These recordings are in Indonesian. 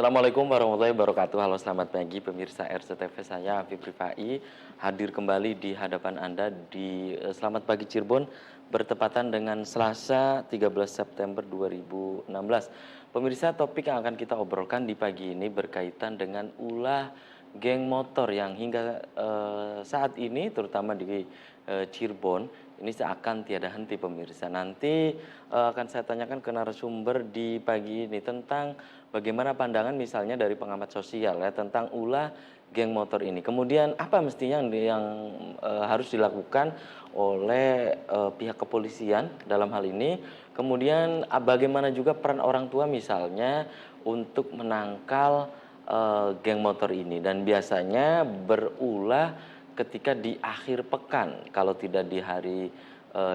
Assalamualaikum warahmatullahi wabarakatuh. Halo, selamat pagi pemirsa RCTV. Saya Afif Rifai hadir kembali di hadapan Anda di Selamat Pagi Cirebon bertepatan dengan Selasa 13 September 2016. Pemirsa, topik yang akan kita obrolkan di pagi ini berkaitan dengan ulah geng motor yang hingga saat ini terutama di Cirebon ini seakan tiada henti pemirsa. Nanti akan saya tanyakan ke narasumber di pagi ini tentang bagaimana pandangan misalnya dari pengamat sosial ya tentang ulah geng motor ini. Kemudian apa mestinya yang harus dilakukan oleh pihak kepolisian dalam hal ini. Kemudian bagaimana juga peran orang tua misalnya untuk menangkal geng motor ini, dan biasanya berulah ketika di akhir pekan, kalau tidak di hari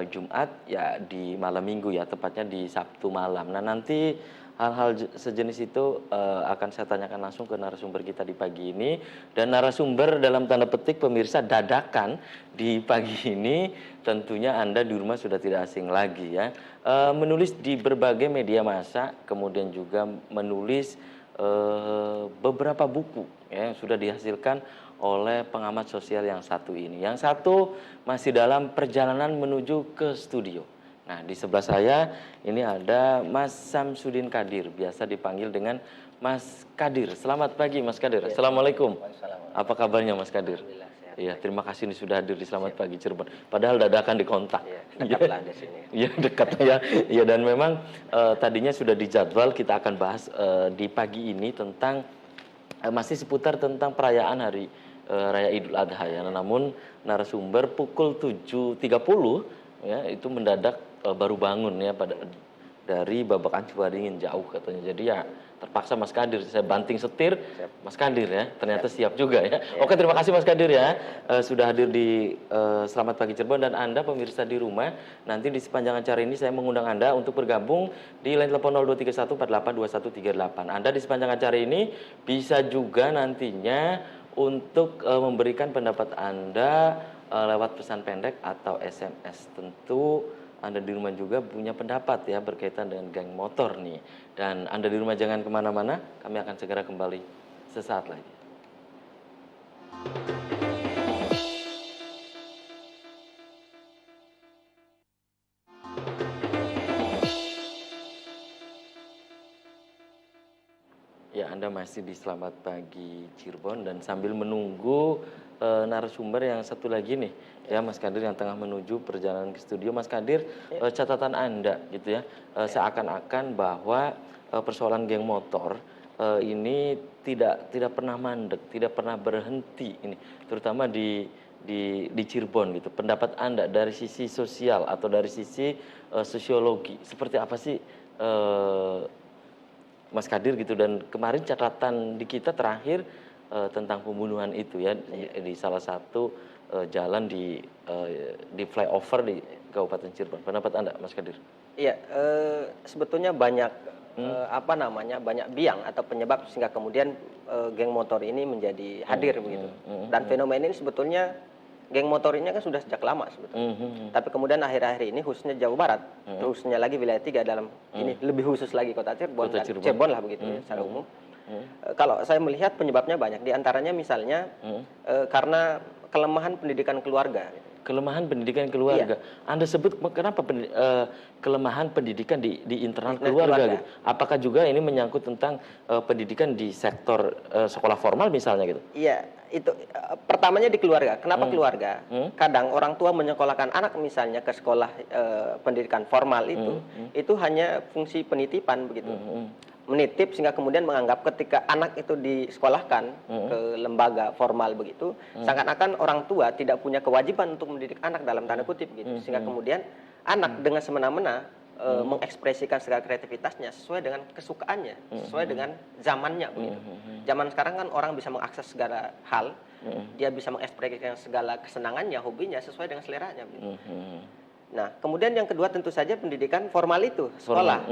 Jumat ya di malam minggu ya, tepatnya di Sabtu malam. Nah, nanti hal-hal sejenis itu akan saya tanyakan langsung ke narasumber kita di pagi ini, dan narasumber dalam tanda petik pemirsa dadakan di pagi ini tentunya Anda di rumah sudah tidak asing lagi ya. Menulis di berbagai media massa, kemudian juga menulis beberapa buku ya, yang sudah dihasilkan oleh pengamat sosial yang satu ini. Yang satu masih dalam perjalanan menuju ke studio. Nah, di sebelah saya ini ada Mas Samsudin Kadir, biasa dipanggil dengan Mas Kadir. Selamat pagi Mas Kadir. Ya, Assalamualaikum. Assalamualaikum. Apa kabarnya Mas Kadir? Iya, terima kasih ini sudah hadir di Selamat Pagi Cirebon. Padahal dadakan di kontak. Iya, dekatlah di sini. Iya, dekat ya. Iya, dan memang tadinya sudah dijadwal kita akan bahas di pagi ini tentang masih seputar tentang perayaan hari Raya Idul Adha ya. Namun narasumber pukul 7.30 ya itu mendadak baru bangun ya dari Babakan Ciwaringin jauh katanya. Jadi ya terpaksa Mas Kadir, saya banting setir. Siap. Mas Kadir ya, ternyata siap juga ya. Oke, terima kasih Mas Kadir ya sudah hadir di Selamat Pagi Cirebon. Dan Anda pemirsa di rumah, nanti di sepanjang acara ini saya mengundang Anda untuk bergabung di line telepon 0231482138. Anda di sepanjang acara ini bisa juga nantinya untuk memberikan pendapat Anda lewat pesan pendek atau SMS. Tentu Anda di rumah juga punya pendapat ya berkaitan dengan geng motor nih. Dan Anda di rumah jangan kemana-mana, kami akan segera kembali sesaat lagi. Ya, Anda masih di Selamat Pagi Cirebon, dan sambil menunggu narasumber yang satu lagi nih ya Mas Kadir yang tengah menuju perjalanan ke studio. Mas Kadir, catatan Anda gitu ya, seakan-akan bahwa persoalan geng motor ini tidak pernah mandek, tidak pernah berhenti ini, terutama di Cirebon gitu. Pendapat Anda dari sisi sosial atau dari sisi sosiologi seperti apa sih Mas Kadir gitu? Dan kemarin catatan di kita terakhir tentang pembunuhan itu ya di salah satu jalan di flyover di Kabupaten Cirebon. Pendapat Anda Mas Kadir? Iya, sebetulnya banyak banyak biang atau penyebab sehingga kemudian geng motor ini menjadi hadir begitu. Dan fenomena ini sebetulnya geng motor ini kan sudah sejak lama sebetulnya. Tapi kemudian akhir-akhir ini khususnya Jawa Barat, khususnya lagi wilayah 3 dalam ini lebih khusus lagi kota Cirebon, Cirebon lah begitu ya, secara umum. Kalau saya melihat penyebabnya banyak, diantaranya misalnya karena kelemahan pendidikan keluarga. Kelemahan pendidikan keluarga. Iya. Anda sebut kenapa kelemahan pendidikan di internal keluarga gitu? Apakah juga ini menyangkut tentang pendidikan di sektor sekolah formal misalnya gitu? Iya, itu pertamanya di keluarga. Kenapa keluarga? Kadang orang tua menyekolahkan anak misalnya ke sekolah pendidikan formal itu hanya fungsi penitipan begitu. Menitip sehingga kemudian menganggap ketika anak itu disekolahkan ke lembaga formal begitu, seakan-akan orang tua tidak punya kewajiban untuk mendidik anak dalam tanda kutip gitu, sehingga kemudian anak dengan semena-mena mengekspresikan segala kreativitasnya sesuai dengan kesukaannya, sesuai dengan zamannya begitu. Zaman sekarang kan orang bisa mengakses segala hal, dia bisa mengekspresikan segala kesenangannya, hobinya sesuai dengan seleranya begitu. Nah, kemudian yang kedua tentu saja pendidikan formal itu, sekolah.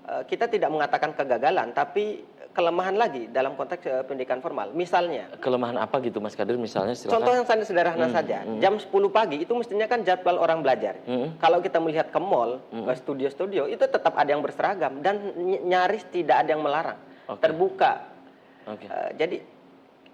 Kita tidak mengatakan kegagalan, tapi kelemahan lagi dalam konteks pendidikan formal. Misalnya, kelemahan apa gitu Mas Kadir misalnya? Silakan. Contoh yang sederhana saja, jam 10 pagi itu mestinya kan jadwal orang belajar. Kalau kita melihat ke mall, ke studio-studio, itu tetap ada yang berseragam dan nyaris tidak ada yang melarang. terbuka. Oke. Jadi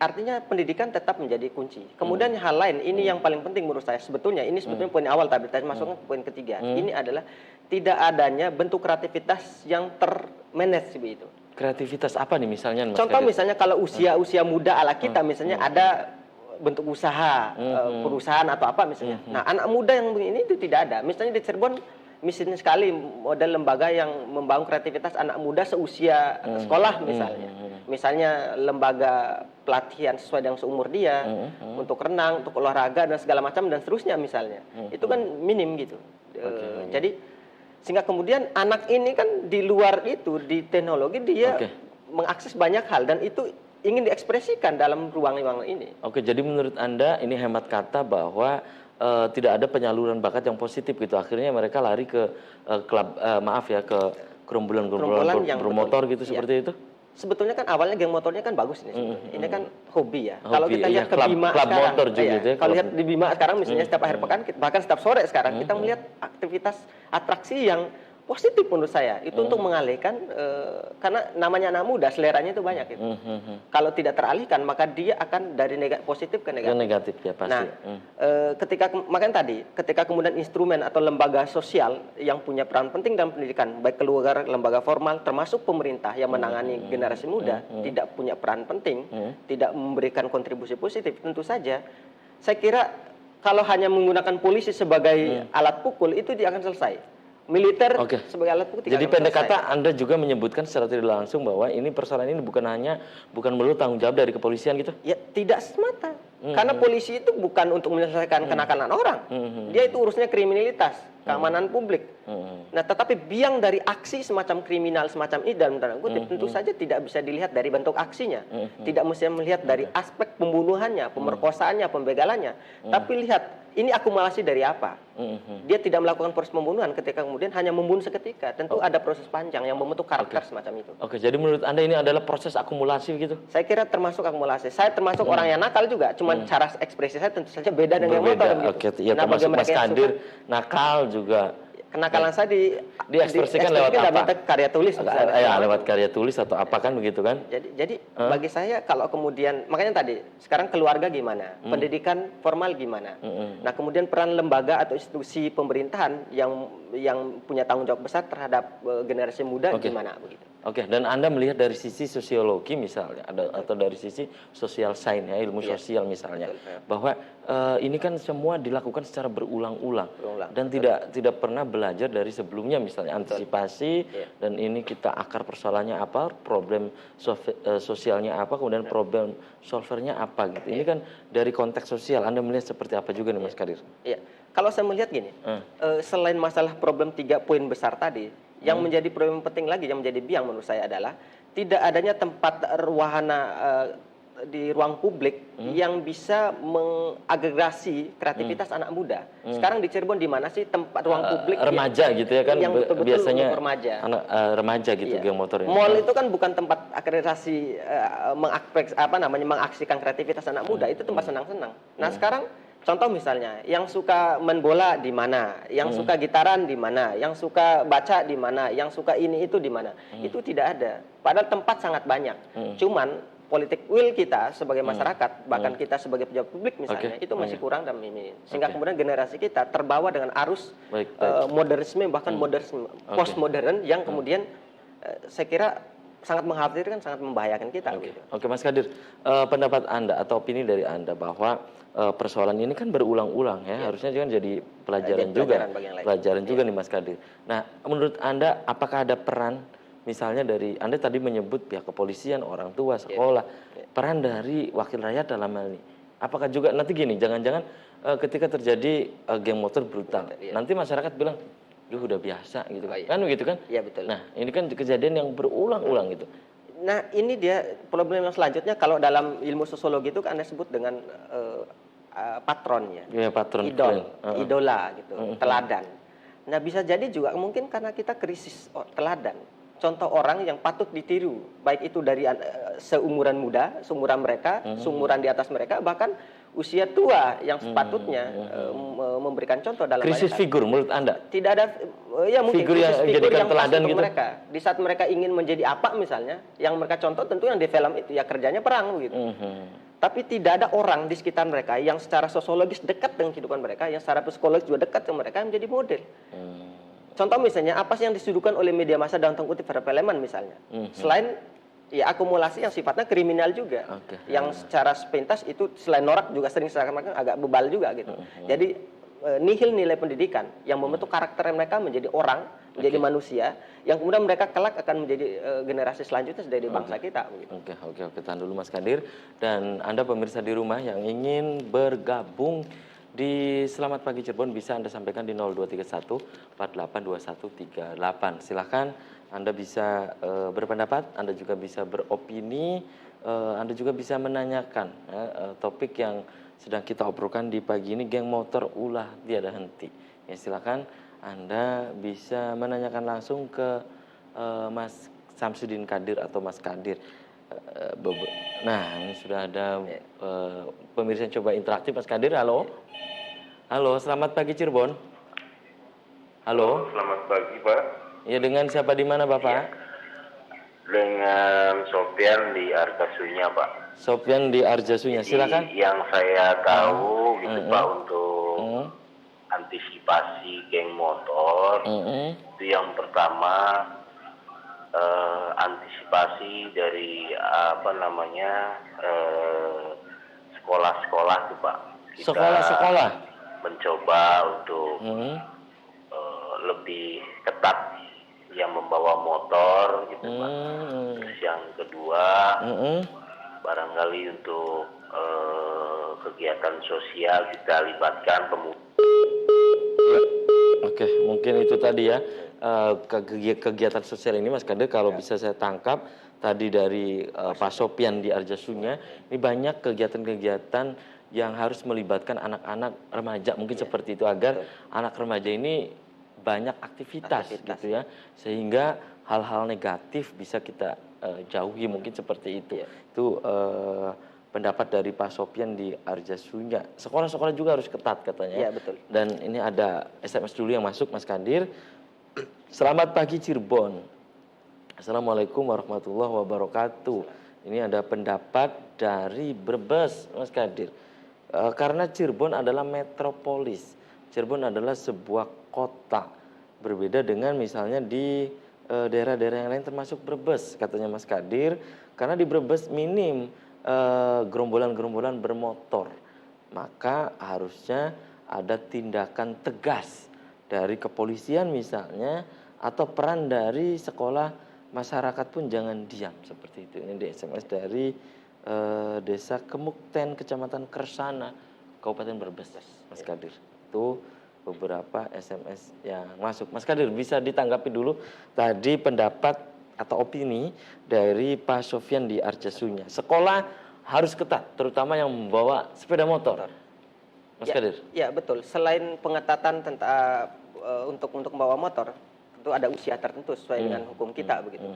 artinya pendidikan tetap menjadi kunci. Kemudian hal lain, ini yang paling penting menurut saya sebetulnya, ini sebetulnya poin awal tadi masuknya ke poin ketiga. Ini adalah tidak adanya bentuk kreativitas yang termanage begitu. Kreativitas apa nih misalnya, Mas Contoh Kadir? misalnya kalau usia muda ala kita misalnya ada bentuk usaha, perusahaan atau apa misalnya. Nah, anak muda yang begini itu tidak ada. Misalnya di Cirebon misalnya sekali model lembaga yang membangun kreativitas anak muda seusia sekolah misalnya. Misalnya lembaga pelatihan sesuai dengan seumur dia untuk renang, untuk olahraga dan segala macam dan seterusnya misalnya. Itu kan minim gitu. Jadi sehingga kemudian anak ini kan di luar itu di teknologi dia mengakses banyak hal dan itu ingin diekspresikan dalam ruang-ruang ini. Oke, jadi menurut Anda ini hemat kata bahwa tidak ada penyaluran bakat yang positif gitu. Akhirnya mereka lari ke klub, ke gerombolan yang bermotor gitu, seperti itu? Sebetulnya kan awalnya geng motornya kan bagus ini sebetulnya. Ini kan hobi ya. Hobi, kalau kita lihat ke Bima sekarang, motor juga gitu ya, kalau lihat di Bima sekarang misalnya setiap akhir pekan, bahkan setiap sore sekarang kita melihat aktivitas atraksi yang positif menurut saya itu untuk mengalihkan karena namanya anak muda seleranya itu banyak gitu. Kalau tidak teralihkan maka dia akan dari positif ke negatif. Negatif ya pasti. Nah, makanya tadi ketika kemudian instrumen atau lembaga sosial yang punya peran penting dalam pendidikan baik keluarga, lembaga formal termasuk pemerintah yang menangani generasi muda tidak punya peran penting, tidak memberikan kontribusi positif, tentu saja saya kira kalau hanya menggunakan polisi sebagai alat pukul itu dia akan selesai. Militer sebagai alat bukti. Jadi pendek kata Anda juga menyebutkan secara tidak langsung bahwa ini persoalan ini bukan melulu tanggung jawab dari kepolisian gitu? Ya tidak semata. Karena polisi itu bukan untuk menyelesaikan kenakalan orang. Dia itu urusnya kriminalitas, keamanan publik. Nah, tetapi biang dari aksi semacam kriminal semacam ini dalam tanda kutip tentu saja tidak bisa dilihat dari bentuk aksinya. Tidak mesti melihat dari aspek pembunuhannya, pemerkosaannya, pembegalannya. Tapi lihat ini akumulasi dari apa? Dia tidak melakukan proses pembunuhan ketika kemudian hanya membunuh seketika. Tentu ada proses panjang yang membentuk karakter semacam itu. Oke, jadi menurut Anda ini adalah proses akumulasi gitu? Saya kira termasuk akumulasi. Saya termasuk orang yang nakal juga. Cuman cara ekspresi saya tentu saja beda dengan motor. Oke, ya termasuk Mas Kadir nakal juga. Kenakalan saya diekspresikan lewat apa? Karya tulis. Lewat karya tulis atau apa kan begitu kan? Jadi bagi saya kalau kemudian makanya tadi sekarang keluarga gimana, pendidikan formal gimana, nah kemudian peran lembaga atau institusi pemerintahan yang punya tanggung jawab besar terhadap generasi muda gimana begitu. Oke, dan Anda melihat dari sisi sosiologi misalnya, atau dari sisi social science ya, ilmu sosial misalnya, bahwa ini kan semua dilakukan secara berulang-ulang dan tidak pernah belajar dari sebelumnya misalnya antisipasi dan ini kita akar persoalannya apa, problem sosialnya apa, kemudian problem solvernya apa gitu. Ini kan dari konteks sosial. Anda melihat seperti apa juga nih Mas Kadir? Iya. Kalau saya melihat gini, selain masalah problem 3 poin besar tadi, yang menjadi problem penting lagi yang menjadi biang menurut saya adalah tidak adanya tempat wahana di ruang publik yang bisa mengagregasi kreativitas anak muda. Sekarang di Cirebon di mana sih tempat ruang publik remaja gitu ya kan yang betul-betul biasanya remaja. Anak remaja gitu geng motor. Mall itu kan bukan tempat agregasi mengaksikan kreativitas anak muda, itu tempat senang-senang. Nah, sekarang contoh misalnya, yang suka main bola di mana, yang suka gitaran di mana, yang suka baca di mana, yang suka ini itu di mana. Itu tidak ada. Padahal tempat sangat banyak. Cuman politik will kita sebagai masyarakat, bahkan kita sebagai pejabat publik misalnya, itu masih kurang dalam ini. Sehingga kemudian generasi kita terbawa dengan arus modernisme, bahkan modernisme, postmodern yang kemudian saya kira sangat mengkhawatirkan, sangat membahayakan kita. Oke, Mas Kadir, pendapat Anda atau opini dari Anda bahwa persoalan ini kan berulang-ulang ya, harusnya kan jadi pelajaran juga nih Mas Kadir. Nah, menurut Anda apakah ada peran misalnya dari Anda tadi menyebut pihak kepolisian, orang tua, sekolah, peran dari wakil rakyat dalam hal ini? Apakah juga nanti gini, jangan-jangan ketika terjadi geng motor brutal, nanti masyarakat bilang, udah biasa gitu kan begitu kan? Iya betul. Nah, ini kan kejadian yang berulang-ulang gitu. Nah, ini dia problem yang selanjutnya kalau dalam ilmu sosiologi itu kan Anda sebut dengan patronnya. Iya, patron. Idola gitu, teladan. Nah, bisa jadi juga mungkin karena kita krisis teladan. Contoh orang yang patut ditiru, baik itu dari seumuran muda, seumuran mereka, seumuran di atas mereka, bahkan usia tua yang sepatutnya memberikan contoh dalam Krisis banyak hal. figur menurut Anda? Tidak ada ya mungkin Figur yang krisis figur jadikan yang pas teladan untuk gitu? mereka. Di saat mereka ingin menjadi apa misalnya, yang mereka contoh tentu yang di film itu ya kerjanya perang begitu. Tapi tidak ada orang di sekitar mereka yang secara sosiologis dekat dengan kehidupan mereka, yang secara psikologis juga dekat dengan mereka yang menjadi model. Contoh misalnya apa sih yang disuguhkan oleh media massa dalam tanda kutip perfilman misalnya, selain ya akumulasi yang sifatnya kriminal juga, yang secara sepintas itu selain norak juga sering seakan-akan agak bebal juga gitu. Jadi nihil nilai pendidikan yang membentuk karakter mereka menjadi orang, menjadi manusia, yang kemudian mereka kelak akan menjadi generasi selanjutnya dari bangsa kita. Begitu. Oke, tahan dulu Mas Kadir. Dan Anda pemirsa di rumah yang ingin bergabung di Selamat Pagi Cirebon bisa Anda sampaikan di 0231 482138. Silahkan Anda bisa berpendapat, Anda juga bisa beropini, Anda juga bisa menanyakan topik yang sedang kita obrolkan di pagi ini, geng motor ulah tiada henti. Ya, silakan Anda bisa menanyakan langsung ke Mas Samsudin Kadir atau Mas Kadir. Nah, ini sudah ada pemirsa yang coba interaktif. Mas Kadir, halo. Halo, selamat pagi Cirebon. Halo. Selamat pagi, Pak. Ya, dengan siapa di mana, Bapak? Ya. Dengan Sopyan di Argasunya, Pak. Sopyan di Arjasunya, silakan. Yang saya tahu gitu, Pak, untuk antisipasi geng motor, itu yang pertama antisipasi dari sekolah-sekolah tuh, Pak. Kita Sekolah-sekolah mencoba untuk lebih ketat yang membawa motor gitu, Pak. Terus yang kedua barangkali untuk kegiatan sosial kita libatkan pemuda. Oke, mungkin itu tadi ya kegiatan sosial ini Mas Kadir, kalau bisa saya tangkap tadi dari Pak Sopyan di Arjasunya, ini banyak kegiatan-kegiatan yang harus melibatkan anak-anak remaja mungkin seperti itu, agar anak remaja ini banyak aktivitas gitu ya, sehingga hal-hal negatif bisa kita jauhi, mungkin seperti itu. Itu pendapat dari Pak Sopyan di Arjasunya. Sekolah-sekolah juga harus ketat katanya. Iya, betul. Dan ini ada SMS dulu yang masuk, Mas Kadir. Selamat pagi Cirebon. Assalamualaikum warahmatullahi wabarakatuh. Ini ada pendapat dari Brebes, Mas Kadir. Karena Cirebon adalah metropolis. Cirebon adalah sebuah kota. Berbeda dengan misalnya di daerah-daerah yang lain termasuk Brebes, katanya Mas Kadir. Karena di Brebes minim gerombolan-gerombolan bermotor, maka harusnya ada tindakan tegas dari kepolisian misalnya, atau peran dari sekolah, masyarakat pun jangan diam, seperti itu. Ini di SMS dari Desa Kemukten, Kecamatan Kersana, Kabupaten Brebes, Mas Kadir. Itu beberapa SMS yang masuk. Mas Kadir, bisa ditanggapi dulu tadi pendapat atau opini dari Pak Sopyan di Arjasunya. Sekolah harus ketat, terutama yang membawa sepeda motor. Mas Kadir. Ya, betul. Selain pengetatan tentang untuk membawa motor, tentu ada usia tertentu sesuai dengan hukum kita begitu.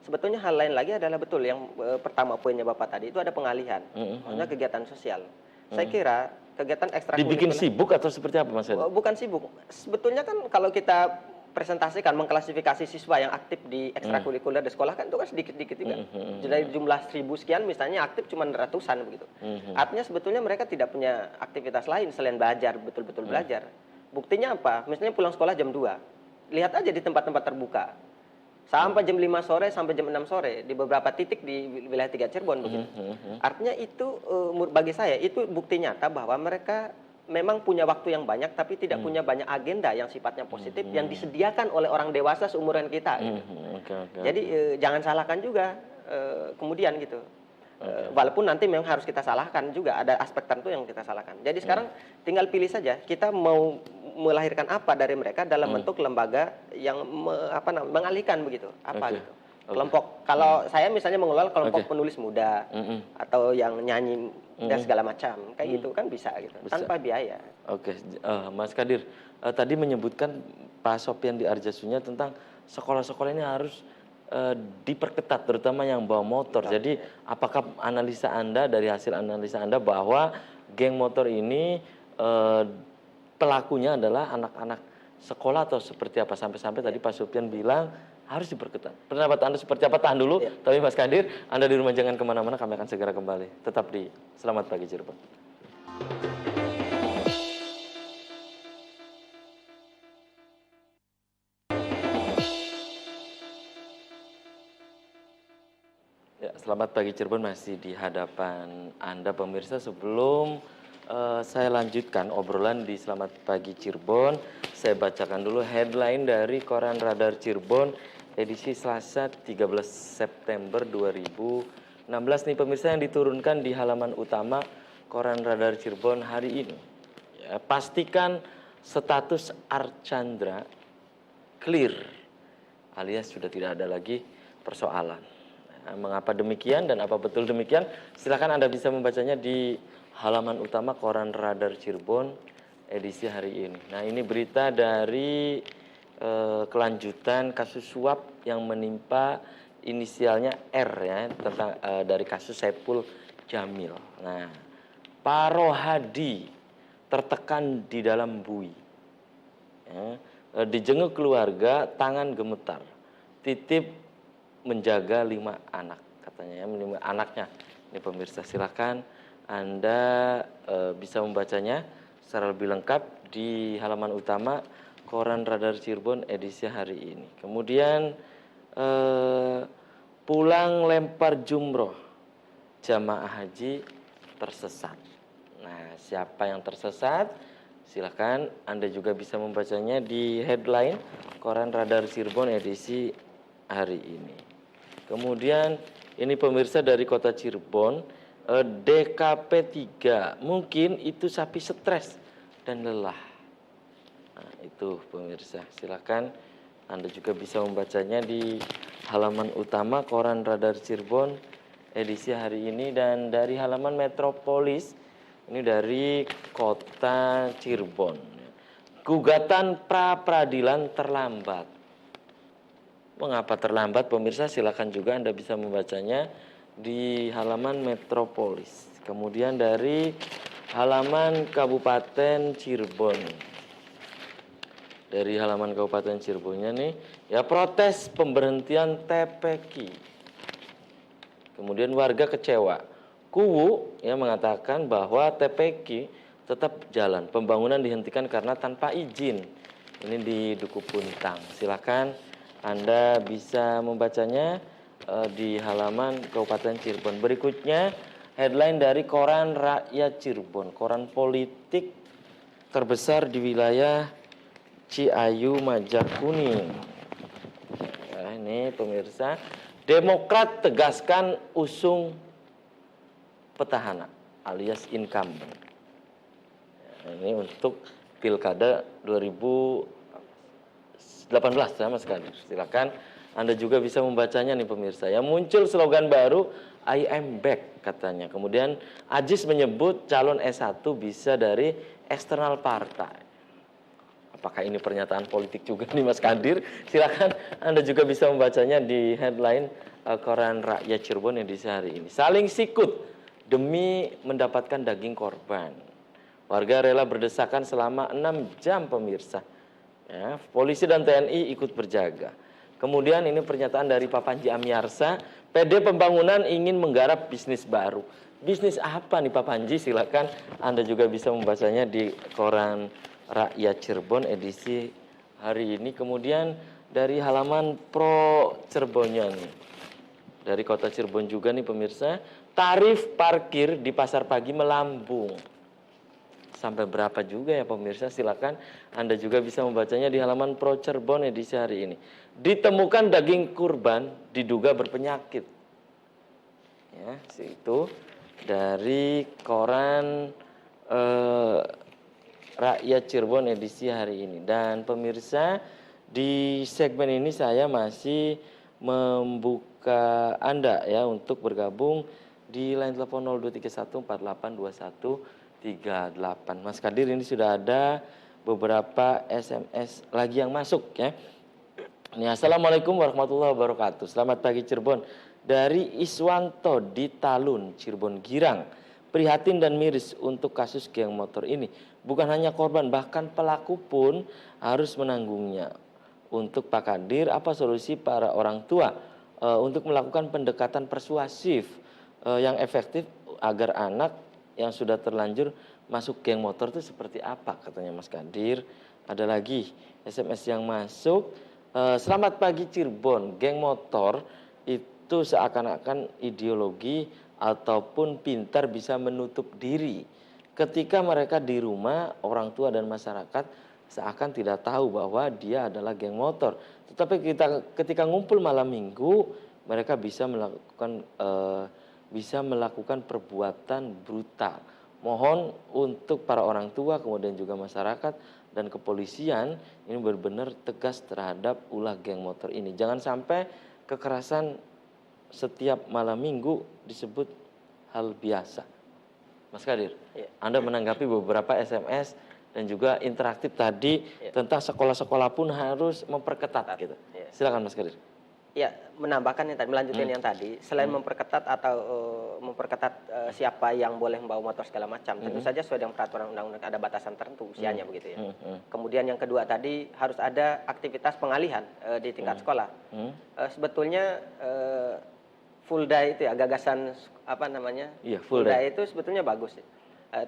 Sebetulnya hal lain lagi adalah betul yang pertama poinnya Bapak tadi itu ada pengalihan, maksudnya kegiatan sosial. Saya kira kegiatan ekstrakurikuler dibikin sibuk atau seperti apa, Mas Kadir? Bukan sibuk. Sebetulnya kan kalau kita presentasikan, mengklasifikasi siswa yang aktif di ekstrakurikuler di sekolah kan itu kan sedikit-sedikit juga. Dari jumlah 1000 sekian misalnya aktif cuma ratusan begitu. Artinya sebetulnya mereka tidak punya aktivitas lain selain belajar, betul-betul belajar. Buktinya apa? Misalnya pulang sekolah jam 2. Lihat aja di tempat-tempat terbuka. Sampai jam 5 sore sampai jam 6 sore di beberapa titik di wilayah 3 Cirebon begitu. Artinya itu bagi saya itu bukti nyata bahwa mereka memang punya waktu yang banyak tapi tidak punya banyak agenda yang sifatnya positif yang disediakan oleh orang dewasa seumuran kita gitu. Jadi jangan salahkan juga kemudian gitu. Walaupun nanti memang harus kita salahkan juga, ada aspek tertentu yang kita salahkan. Jadi sekarang tinggal pilih saja kita mau melahirkan apa dari mereka dalam bentuk lembaga yang mengalihkan begitu gitu. Kelompok, kalau saya misalnya mengelola kelompok penulis muda atau yang nyanyi dan segala macam kayak gitu kan bisa gitu tanpa biaya. Mas Kadir tadi menyebutkan Pak Sopyan di Arjasunya tentang sekolah-sekolah ini harus diperketat, terutama yang bawa motor. Jadi apakah analisa Anda, dari hasil analisa Anda, bahwa geng motor ini pelakunya adalah anak-anak sekolah atau seperti apa? Sampai-sampai tadi Pak Sufyan bilang harus diperketat. Pendapat Anda seperti apa? Tahan dulu. Tapi Mas Kadir, Anda di rumah jangan kemana-mana, kami akan segera kembali. Tetap di Selamat Pagi Cirebon. Ya, selamat pagi Cirebon, masih di hadapan Anda pemirsa. Sebelum saya lanjutkan obrolan di Selamat Pagi Cirebon, saya bacakan dulu headline dari Koran Radar Cirebon edisi Selasa 13 September 2016 nih pemirsa, yang diturunkan di halaman utama Koran Radar Cirebon hari ini. Ya, pastikan status Archandra clear, alias sudah tidak ada lagi persoalan. Nah, mengapa demikian dan apa betul demikian? Silakan Anda bisa membacanya di halaman utama Koran Radar Cirebon edisi hari ini. Nah, ini berita dari kelanjutan kasus suap yang menimpa inisialnya R ya, tentang dari kasus Saipul Jamil. Nah, Pak Rohadi tertekan di dalam bui. Ya, dijenguk keluarga, tangan gemetar. Titip menjaga 5 anak katanya ya, 5 anaknya. Ini pemirsa, silakan Anda bisa membacanya secara lebih lengkap di halaman utama Koran Radar Cirebon edisi hari ini. Kemudian pulang lempar jumroh, jamaah haji tersesat. Nah, siapa yang tersesat? Silakan Anda juga bisa membacanya di headline Koran Radar Cirebon edisi hari ini. Kemudian ini pemirsa dari kota Cirebon, DKP 3, mungkin itu sapi stres dan lelah. Nah, itu pemirsa, silakan Anda juga bisa membacanya di halaman utama Koran Radar Cirebon edisi hari ini. Dan dari halaman Metropolis, ini dari kota Cirebon, gugatan pra peradilan terlambat. Mengapa terlambat pemirsa? Silakan juga Anda bisa membacanya di halaman Metropolis. Kemudian dari halaman Kabupaten Cirebon. Dari halaman Kabupaten Cirebonnya nih, ya, protes pemberhentian TPQ. Kemudian warga kecewa. Kuwu ya mengatakan bahwa TPQ tetap jalan, pembangunan dihentikan karena tanpa izin. Ini di Duku Puntang. Silakan Anda bisa membacanya di halaman Kabupaten Cirebon. Berikutnya headline dari Koran Rakyat Cirebon, koran politik terbesar di wilayah Ciayu Majakuning. Ya, ini pemirsa, Demokrat tegaskan usung petahana alias incumbent. Ya, ini untuk Pilkada 2018 ya Mas Kadir. Silakan Anda juga bisa membacanya nih pemirsa. Ya, muncul slogan baru I am back katanya. Kemudian Ajis menyebut calon S1 bisa dari eksternal partai. Apakah ini pernyataan politik juga nih Mas Kadir? Silakan Anda juga bisa membacanya di headline Koran Rakyat Cirebon edisi hari ini. Saling sikut demi mendapatkan daging korban. Warga rela berdesakan selama 6 jam pemirsa. Ya, polisi dan TNI ikut berjaga. Kemudian ini pernyataan dari Pak Panji Amyarsa, PD Pembangunan ingin menggarap bisnis baru. Bisnis apa nih Pak Panji? Silakan Anda juga bisa membacanya di Koran Rakyat Cirebon edisi hari ini. Kemudian dari halaman Pro Cirebonnya nih, dari kota Cirebon juga nih pemirsa, tarif parkir di pasar pagi melambung. Sampai berapa juga ya pemirsa? Silakan Anda juga bisa membacanya di halaman Pro Cirebon edisi hari ini. Ditemukan daging kurban diduga berpenyakit. Ya, itu dari koran Rakyat Cirebon edisi hari ini. Dan pemirsa, di segmen ini saya masih membuka Anda ya untuk bergabung di line telepon 0231482138. Mas Kadir, ini sudah ada beberapa SMS lagi yang masuk ya. Ini, Assalamualaikum warahmatullahi wabarakatuh. Selamat pagi Cirebon. Dari Iswanto di Talun, Cirebon Girang. prihatin dan miris untuk kasus geng motor ini. Bukan hanya korban, bahkan pelaku pun harus menanggungnya. Untuk Pak Kadir, apa solusi para orang tua untuk melakukan pendekatan persuasif yang efektif agar anak yang sudah terlanjur masuk geng motor itu seperti apa, katanya Mas Kadir. Ada lagi SMS yang masuk, selamat pagi Cirebon, geng motor itu seakan-akan ideologi ataupun pintar bisa menutup diri. Ketika mereka di rumah, orang tua dan masyarakat seakan tidak tahu bahwa dia adalah geng motor. Tetapi ketika ngumpul malam minggu, mereka bisa melakukan perbuatan brutal. Mohon untuk para orang tua, kemudian juga masyarakat dan kepolisian ini benar-benar tegas terhadap ulah geng motor ini. Jangan sampai kekerasan setiap malam minggu disebut hal biasa. Mas Kadir, Ya. Anda menanggapi beberapa SMS dan juga interaktif tadi tentang sekolah-sekolah pun harus memperketat gitu. Ya. Silakan Mas Kadir. Ya, menambahkan yang tadi, melanjutkan yang tadi, selain memperketat atau memperketat siapa yang boleh membawa motor segala macam, tentu saja sesuai dengan peraturan undang-undang ada batasan tertentu usianya begitu ya. Kemudian yang kedua tadi harus ada aktivitas pengalihan di tingkat sekolah. Sebetulnya full day itu ya, gagasan apa namanya? Iya, full day itu sebetulnya bagus.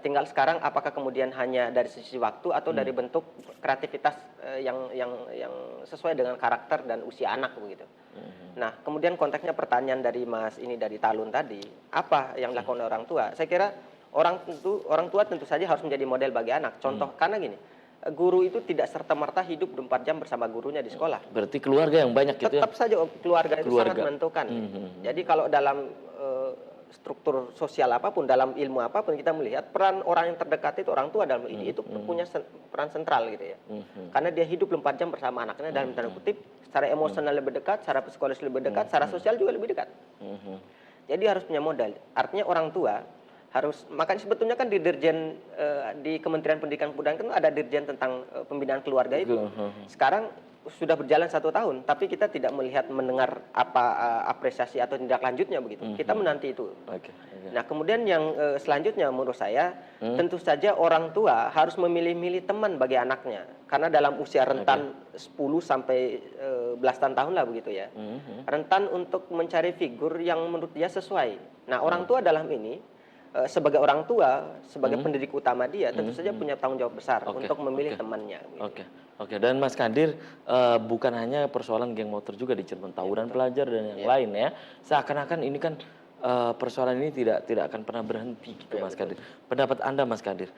Tinggal sekarang apakah kemudian hanya dari sisi waktu atau dari bentuk kreativitas yang sesuai dengan karakter dan usia anak begitu. Nah, kemudian konteksnya pertanyaan dari Mas ini dari Talun tadi, apa yang dilakukan oleh orang tua? Saya kira orang tua tentu saja harus menjadi model bagi anak. Contoh karena gini, guru itu tidak serta-merta hidup 24 jam bersama gurunya di sekolah. Berarti keluarga yang banyak gitu ya. Tetap saja keluarga itu sangat menentukan. Jadi kalau dalam struktur sosial apapun, dalam ilmu apapun, kita melihat peran orang yang terdekat itu orang tua dalam ini itu punya peran sentral gitu ya. Karena dia hidup 24 jam bersama anaknya dalam tanda kutip, secara emosional lebih dekat, secara psikologis lebih dekat, secara sosial juga lebih dekat. Jadi harus punya modal. Artinya orang tua harus, makanya sebetulnya kan di dirjen di Kementerian Pendidikan Kebudayaan kan ada dirjen tentang pembinaan keluarga itu. Sekarang sudah berjalan 1 tahun, tapi kita tidak mendengar apa apresiasi atau tindak lanjutnya begitu. Kita menanti itu. Nah, kemudian yang selanjutnya menurut saya, tentu saja orang tua harus memilih-milih teman bagi anaknya, karena dalam usia rentan 10 sampai belasan tahun lah begitu ya, rentan untuk mencari figur yang menurut dia sesuai. Nah, orang tua dalam ini sebagai orang tua, sebagai pendidik utama dia, tentu saja punya tanggung jawab besar untuk memilih temannya. Gitu. Oke. Dan Mas Kadir, bukan hanya persoalan geng motor juga di Cirebon, tawuran pelajar dan yang lain ya. Seakan-akan ini kan persoalan ini tidak akan pernah berhenti gitu, Mas Kadir. Pendapat Anda, Mas Kadir?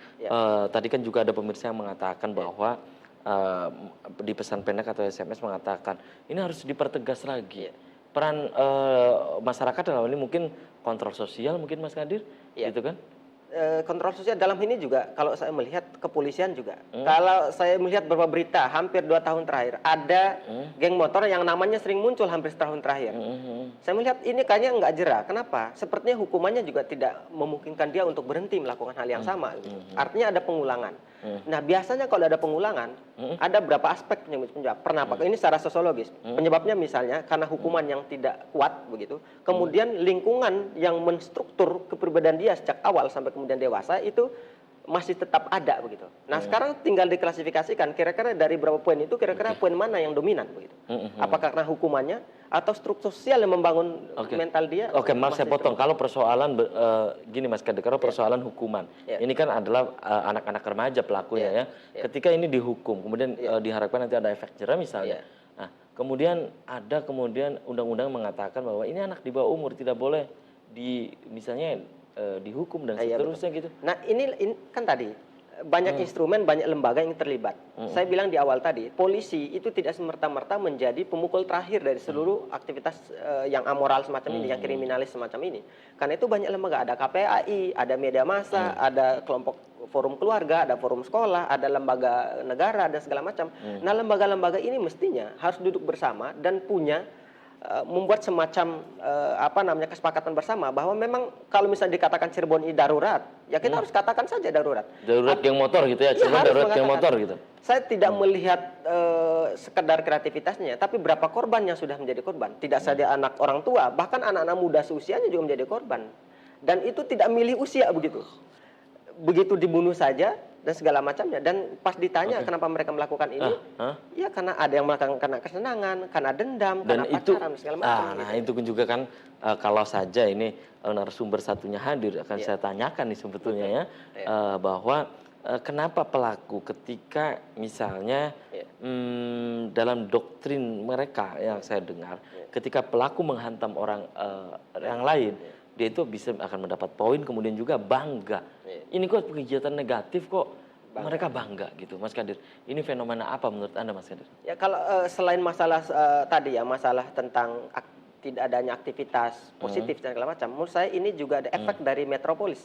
Tadi kan juga ada pemirsa yang mengatakan bahwa di pesan pendek atau SMS mengatakan ini harus dipertegas lagi. Peran masyarakat dalam ini mungkin kontrol sosial mungkin Mas Kadir, gitu kan? Kontrol sosial dalam ini juga kalau saya melihat kepolisian juga. Kalau saya melihat beberapa berita hampir 2 tahun terakhir ada geng motor yang namanya sering muncul hampir setahun terakhir. Saya melihat ini kayaknya nggak jera. Kenapa? Sepertinya hukumannya juga tidak memungkinkan dia untuk berhenti melakukan hal yang sama. Artinya ada pengulangan. Nah, biasanya kalau ada pengulangan ada berapa aspek penyebab. Pertama, ini secara sosiologis. Penyebabnya misalnya karena hukuman yang tidak kuat begitu. Kemudian lingkungan yang menstruktur kepribadian dia sejak awal sampai kemudian dewasa itu masih tetap ada begitu. Nah, sekarang tinggal diklasifikasikan kira-kira dari berapa poin itu kira-kira poin mana yang dominan begitu. Apakah karena hukumannya atau struktur sosial yang membangun mental dia? Mas, saya potong. Kalau persoalan gini Mas Kadir, kalau persoalan hukuman. Ini kan adalah anak-anak remaja pelakunya ya. Ketika ini dihukum, kemudian diharapkan nanti ada efek jera misalnya. Nah, kemudian ada undang-undang mengatakan bahwa ini anak di bawah umur tidak boleh misalnya dihukum dan seterusnya gitu. Nah, ini kan tadi banyak instrumen, banyak lembaga yang terlibat. Saya bilang di awal tadi, polisi itu tidak semerta-merta menjadi pemukul terakhir dari seluruh aktivitas yang amoral semacam ini, yang kriminalis semacam ini. Karena itu banyak lembaga, ada KPAI, ada media massa, ada kelompok forum keluarga, ada forum sekolah, ada lembaga negara, dan segala macam. Nah, lembaga-lembaga ini mestinya harus duduk bersama dan punya membuat semacam kesepakatan bersama bahwa memang kalau misalnya dikatakan Cirebon ini darurat, ya kita harus katakan saja darurat. Darurat geng motor gitu ya, Cirebon darurat geng motor gitu. Saya tidak melihat sekedar kreativitasnya, tapi berapa korban yang sudah menjadi korban. Tidak saja anak orang tua, bahkan anak-anak muda seusianya juga menjadi korban. dan itu tidak milih usia begitu dibunuh saja dan segala macamnya. Dan pas ditanya kenapa mereka melakukan ini, ya karena ada yang melakukan karena kesenangan, karena dendam, Dan karena itu, pacaran segala macam. nah itu kan juga kan kalau saja ini narasumber satunya hadir akan Iya. saya tanyakan nih sebetulnya ya, Iya. bahwa kenapa pelaku ketika misalnya Iya. dalam doktrin mereka yang saya dengar, ketika pelaku menghantam orang yang lain, dia itu bisa akan mendapat poin, kemudian juga bangga. Iya. Ini kok kegiatan negatif kok Bangga. mereka bangga gitu, Mas Kadir. Ini fenomena apa menurut Anda, Mas Kadir? Ya kalau selain masalah tadi ya, masalah tentang tidak adanya aktivitas positif dan segala macam, menurut saya ini juga ada efek dari metropolis.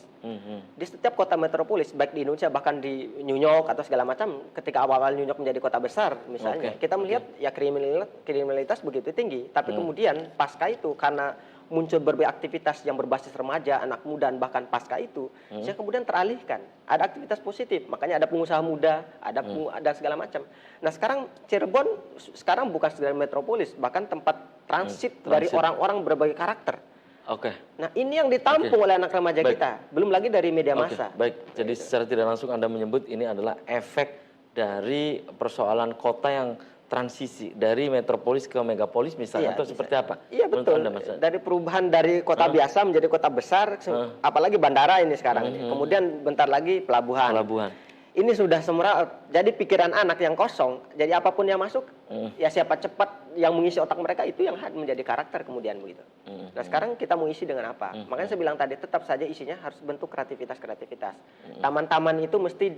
Di setiap kota metropolis, baik di Indonesia bahkan di New York atau segala macam, ketika awal-awal New York menjadi kota besar misalnya, kita melihat ya kriminalitas begitu tinggi, tapi kemudian pasca itu karena muncul berbagai aktivitas yang berbasis remaja, anak muda, dan bahkan pasca itu, saya kemudian teralihkan. Ada aktivitas positif, makanya ada pengusaha muda, ada segala macam. Nah sekarang Cirebon sekarang bukan sekedar metropolis, bahkan tempat transit dari orang-orang berbagai karakter. Oke. Nah ini yang ditampung oleh anak remaja kita, belum lagi dari media Oke, massa. baik. Jadi secara tidak langsung Anda menyebut ini adalah efek dari persoalan kota yang transisi dari metropolis ke megapolis misalnya, Iya, atau bisa. seperti apa? Iya Menurut betul. Anda, Mas? Dari perubahan dari kota biasa menjadi kota besar, apalagi bandara ini sekarang ini. Kemudian bentar lagi pelabuhan. Ini sudah semua jadi pikiran anak yang kosong. Jadi apapun yang masuk, ya siapa cepat yang mengisi otak mereka itu yang menjadi karakter kemudian begitu. Nah sekarang kita mau isi dengan apa? Makanya saya bilang tadi tetap saja isinya harus bentuk kreativitas. Taman-taman itu mesti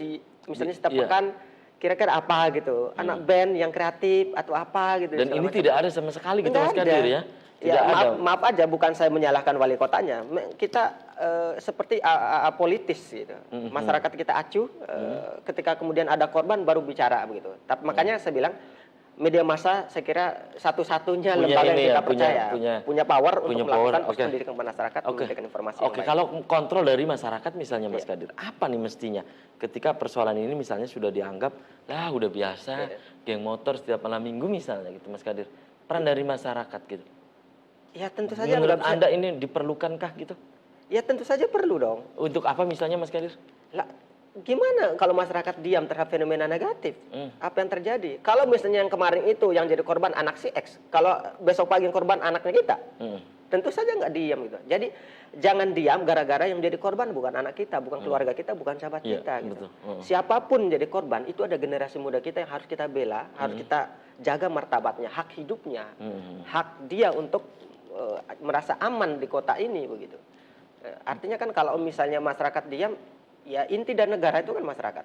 misalnya setiap pekan kira-kira apa gitu, anak band yang kreatif atau apa gitu. Dan ini tidak ada sama sekali gitu, Mas Kadir ya? Ya, maaf aja, bukan saya menyalahkan wali kotanya. Kita seperti apolitis gitu. Masyarakat kita acuh, ketika kemudian ada korban baru bicara begitu. Tapi makanya saya bilang media massa saya kira satu-satunya lembaga yang kita percaya punya power untuk melakukan pendidikan masyarakat, memberikan informasi yang baik. Kalau kontrol dari masyarakat misalnya, Mas Kadir, apa nih mestinya ketika persoalan ini misalnya sudah dianggap lah udah biasa geng motor setiap malam minggu misalnya gitu, Mas Kadir, peran dari masyarakat gitu? Ya tentu saja menurut Anda ini diperlukankah gitu? Ya tentu saja perlu dong. Untuk apa misalnya, Mas Kadir? Lah, gimana kalau masyarakat diam terhadap fenomena negatif? Apa yang terjadi? Kalau misalnya yang kemarin itu yang jadi korban anak si X, kalau besok pagi yang korban anaknya kita, tentu saja nggak diam gitu. Jadi jangan diam gara-gara yang jadi korban bukan anak kita, bukan keluarga kita, bukan sahabat kita. Gitu. Siapapun jadi korban, itu ada generasi muda kita yang harus kita bela, harus kita jaga martabatnya, hak hidupnya, hak dia untuk merasa aman di kota ini begitu. Artinya kan kalau misalnya masyarakat diam, ya inti dan negara itu kan masyarakat.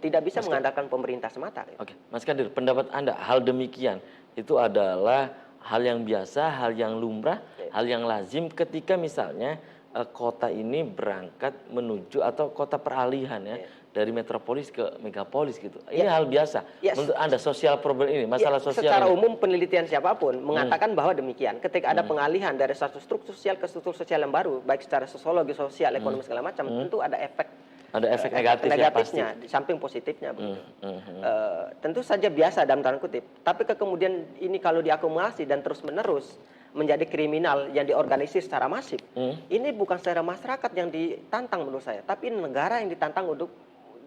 Tidak bisa mengandalkan pemerintah semata. Gitu. Oke, Mas Kadir, pendapat Anda hal demikian itu adalah hal yang biasa, hal yang lumrah, hal yang lazim ketika misalnya kota ini berangkat menuju atau kota peralihan ya dari metropolis ke megapolis gitu. Ini hal biasa. Menurut Anda sosial problem ini, masalah sosial secara ini. umum penelitian siapapun mengatakan bahwa demikian. Ketika ada pengalihan dari satu struktur sosial ke struktur sosial yang baru, baik secara sosiologi, sosial, ekonomi segala macam, tentu ada efek negatifnya di samping positifnya begitu. Tentu saja biasa dalam tanda kutip. Tapi kemudian ini kalau diakumulasi dan terus menerus menjadi kriminal yang diorganisir secara masif, ini bukan secara masyarakat yang ditantang menurut saya, tapi negara yang ditantang untuk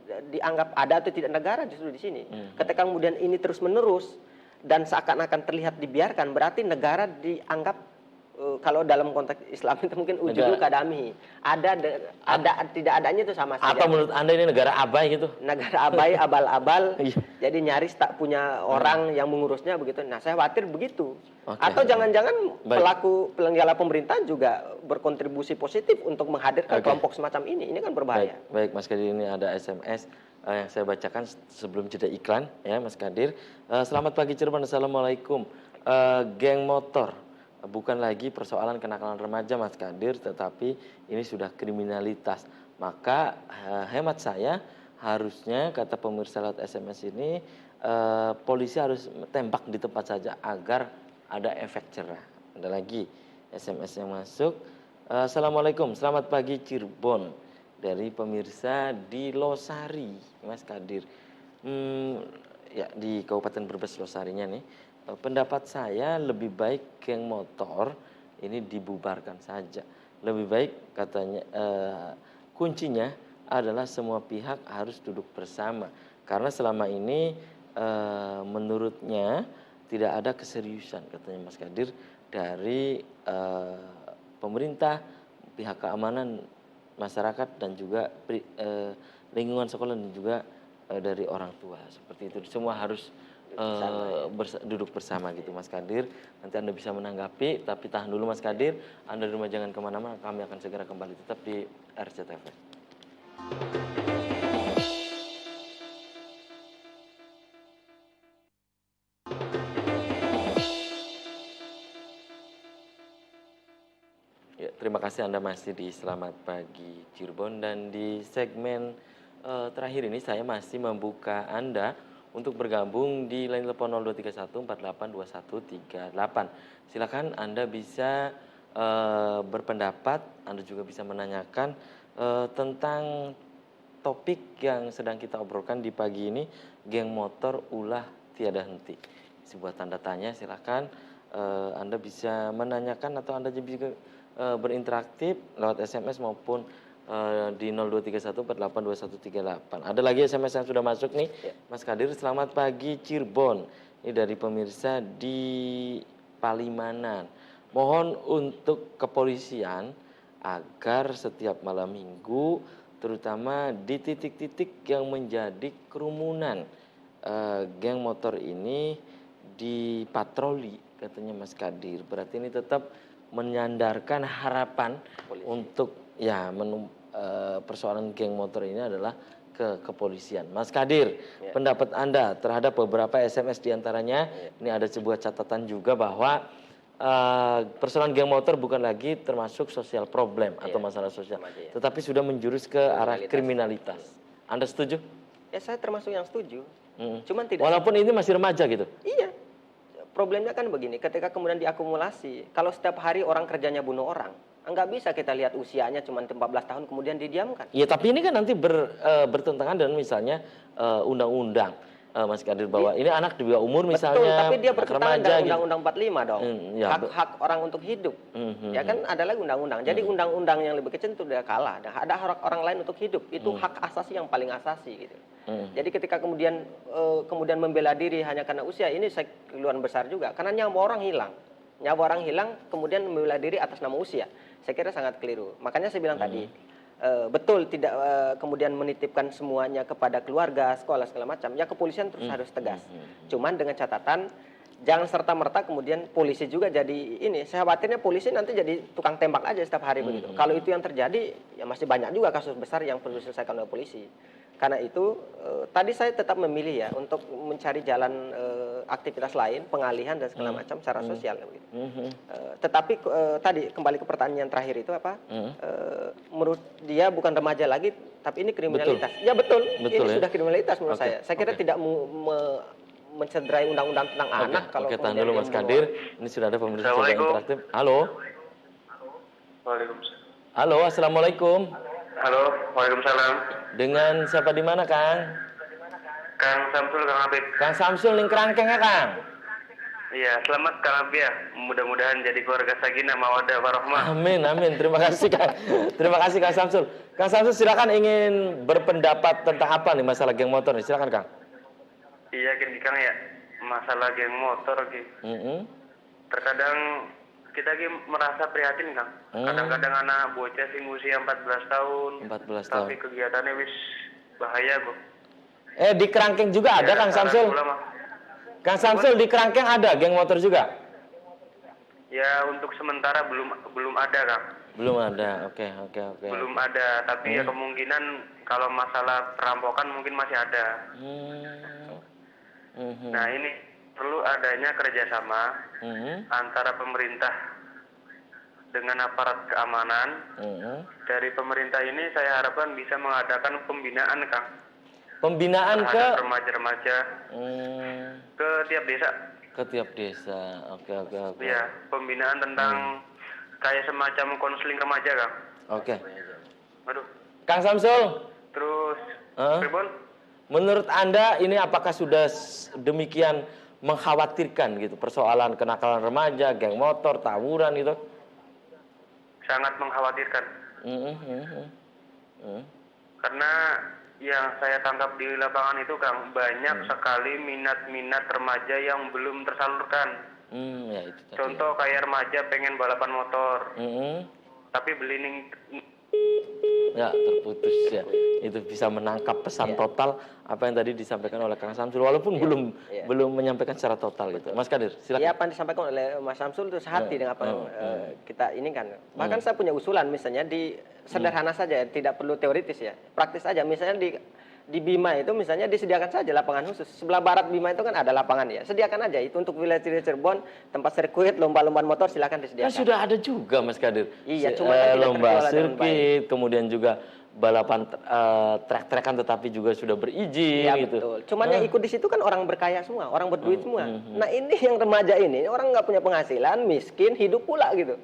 dianggap ada atau tidak negara justru di sini. Ketika kemudian ini terus menerus dan seakan-akan terlihat dibiarkan, berarti negara dianggap kalau dalam konteks Islam itu mungkin ujudul kadami. Ada tidak adanya itu sama saja. Apa menurut Anda ini negara abai gitu? Negara abai, abal-abal. Jadi nyaris tak punya orang yang mengurusnya begitu. Nah, saya khawatir begitu. Atau jangan-jangan pelaku penyelenggara pemerintahan juga berkontribusi positif untuk menghadirkan kelompok semacam ini. Ini kan berbahaya. Baik, Mas Kadir, ini ada SMS yang saya bacakan sebelum jeda iklan ya, Mas Kadir. Selamat pagi Cirebon, Assalamualaikum. Geng motor bukan lagi persoalan kenakalan remaja, Mas Kadir, tetapi ini sudah kriminalitas. Maka hemat saya harusnya, kata pemirsa lewat SMS ini, polisi harus tembak di tempat saja agar ada efek cerah. Ada lagi SMS yang masuk. Assalamualaikum, selamat pagi Cirebon, dari pemirsa di Losari, Mas Kadir. Ya di Kabupaten Brebes Losarinya nih. Pendapat saya lebih baik geng motor ini dibubarkan saja. lebih baik katanya kuncinya adalah semua pihak harus duduk bersama. Karena selama ini menurutnya tidak ada keseriusan katanya Mas Kadir dari pemerintah, pihak keamanan masyarakat dan juga lingkungan sekolah dan juga dari orang tua. Seperti itu semua harus duduk bersama gitu Mas Kadir. Nanti Anda bisa menanggapi, tapi tahan dulu Mas Kadir. Anda di rumah jangan kemana-mana, kami akan segera kembali tetap di RCTV. Ya, terima kasih Anda masih di Selamat Pagi Cirebon, dan di segmen terakhir ini saya masih membuka Anda untuk bergabung di line telepon 0231482138. Silakan Anda bisa berpendapat, Anda juga bisa menanyakan tentang topik yang sedang kita obrolkan di pagi ini, geng motor ulah tiada henti. Sebuah tanda tanya, silakan Anda bisa menanyakan atau Anda juga berinteraktif lewat SMS maupun di 0231482138. Ada lagi SMS yang sudah masuk nih, Mas Kadir. Selamat pagi Cirebon. Ini dari pemirsa di Palimanan. Mohon untuk kepolisian agar setiap malam minggu, terutama di titik-titik yang menjadi kerumunan, geng motor ini dipatroli, katanya Mas Kadir. Berarti ini tetap menyandarkan harapan untuk persoalan geng motor ini adalah ke kepolisian. Mas Kadir, pendapat Anda terhadap beberapa SMS diantaranya, ini ada sebuah catatan juga bahwa persoalan geng motor bukan lagi termasuk sosial problem atau masalah sosial, tetapi sudah menjurus ke arah kriminalitas. Anda setuju? Ya, saya termasuk yang setuju. Cuman tidak. Walaupun ini masih remaja gitu. Iya. Problemnya kan begini, ketika kemudian diakumulasi, kalau setiap hari orang kerjanya bunuh orang, nggak bisa kita lihat usianya cuma 14 tahun kemudian didiamkan. Iya, tapi ini kan nanti bertentangan dengan misalnya undang-undang, Mas Kadir, bahwa ini anak di bawah umur misalnya. Betul, tapi dia bertentangan dengan gitu. Undang-Undang 45 dong. Hak-hak orang untuk hidup. Ya kan ada lagi undang-undang. Jadi undang-undang yang lebih kecil itu udah kalah. Ada hak orang lain untuk hidup. Itu hak asasi yang paling asasi gitu. Jadi ketika kemudian membela diri hanya karena usia, ini saya keluhan besar juga. Karena nyawa orang hilang. Nyawa orang hilang kemudian membela diri atas nama usia. Saya kira sangat keliru. Makanya saya bilang tadi, betul tidak kemudian menitipkan semuanya kepada keluarga, sekolah segala macam. Ya kepolisian terus harus tegas. Cuman dengan catatan jangan serta-merta kemudian polisi juga jadi ini. Saya khawatirnya polisi nanti jadi tukang tembak aja setiap hari begitu. Kalau itu yang terjadi, ya masih banyak juga kasus besar yang perlu diselesaikan oleh polisi. Karena itu tadi saya tetap memilih ya untuk mencari jalan aktivitas lain, pengalihan dan segala macam secara sosial begitu. Tetapi tadi kembali ke pertanyaan terakhir itu apa? Menurut dia bukan remaja lagi, tapi ini kriminalitas. Betul. Ya betul ini ya? sudah kriminalitas menurut saya. Saya kira tidak mencederai undang-undang tentang anak. Kalau tahan dulu Mas Kadir. Ini sudah ada pemirsa yang interaktif. Halo. Waalaikumsalam. Halo, assalamualaikum. Halo, waalaikumsalam. Dengan siapa di mana, Kang? Kang Samsul, Kang Habib. Kang Samsul ning Krangkeng ya, Kang? Iya, selamat Kang Habib ya. Mudah-mudahan jadi keluarga sakinah mawaddah warahmah. Amin, amin. Terima kasih, Kang. Terima kasih, Kang Samsul. Kang Samsul, silakan ingin berpendapat tentang apa nih masalah geng motor nih? Silakan, Kang. Iya, gini Kang ya. Masalah geng motor gitu. Terkadang kita merasa prihatin Kang. Kadang-kadang anak bocah sing usia 14 tahun. 14 tahun. Tapi kegiatannya wis bahaya kok. Di Krangkeng juga ada, Kang Samsul? Kang Samsul, di Krangkeng ada geng motor juga? Ya, untuk sementara belum ada Kang. Belum ada. Oke. Belum ada, tapi ya kemungkinan kalau masalah perampokan mungkin masih ada. Nah, ini perlu adanya kerjasama antara pemerintah dengan aparat keamanan. Dari pemerintah ini saya harapkan bisa mengadakan pembinaan, Kang. Pembinaan ke remaja-remaja ke tiap desa. Ke tiap desa. Oke. Ya, pembinaan tentang kayak semacam konseling remaja, Kang. Oke. Aduh. Kang Samsul. Terus, Tribun? Menurut Anda ini apakah sudah demikian mengkhawatirkan gitu persoalan kenakalan remaja, geng motor, tawuran gitu? sangat mengkhawatirkan. Karena yang saya tangkap di lapangan itu Kang, banyak sekali minat-minat remaja yang belum tersalurkan. Ya itu tadi. Contoh kayak remaja pengen balapan motor, tapi beli Ya terputus ya. Itu bisa menangkap pesan total apa yang tadi disampaikan oleh Kang Samsul, walaupun belum menyampaikan secara total gitu. Mas Kadir, silakan. Ya, apa yang disampaikan oleh Mas Samsul itu sehati dengan apa yang kita ini kan. Bahkan saya punya usulan misalnya di sederhana saja, tidak perlu teoritis ya, praktis aja. Misalnya di Bima itu misalnya disediakan saja lapangan khusus. Sebelah barat Bima itu kan ada lapangan ya. Sediakan aja itu untuk wilayah Cirebon, tempat sirkuit, lomba-lomba motor silakan disediakan. Kan sudah ada juga Mas Kadir. Iya, cuma kan tidak lomba terkelola dengan sirkuit, kemudian juga balapan trek-trekan tetapi juga sudah berizin ya, gitu. Betul. Cuman yang ikut di situ kan orang berkaya semua, orang berduit semua. Nah, ini yang remaja ini orang nggak punya penghasilan, miskin, hidup pula gitu.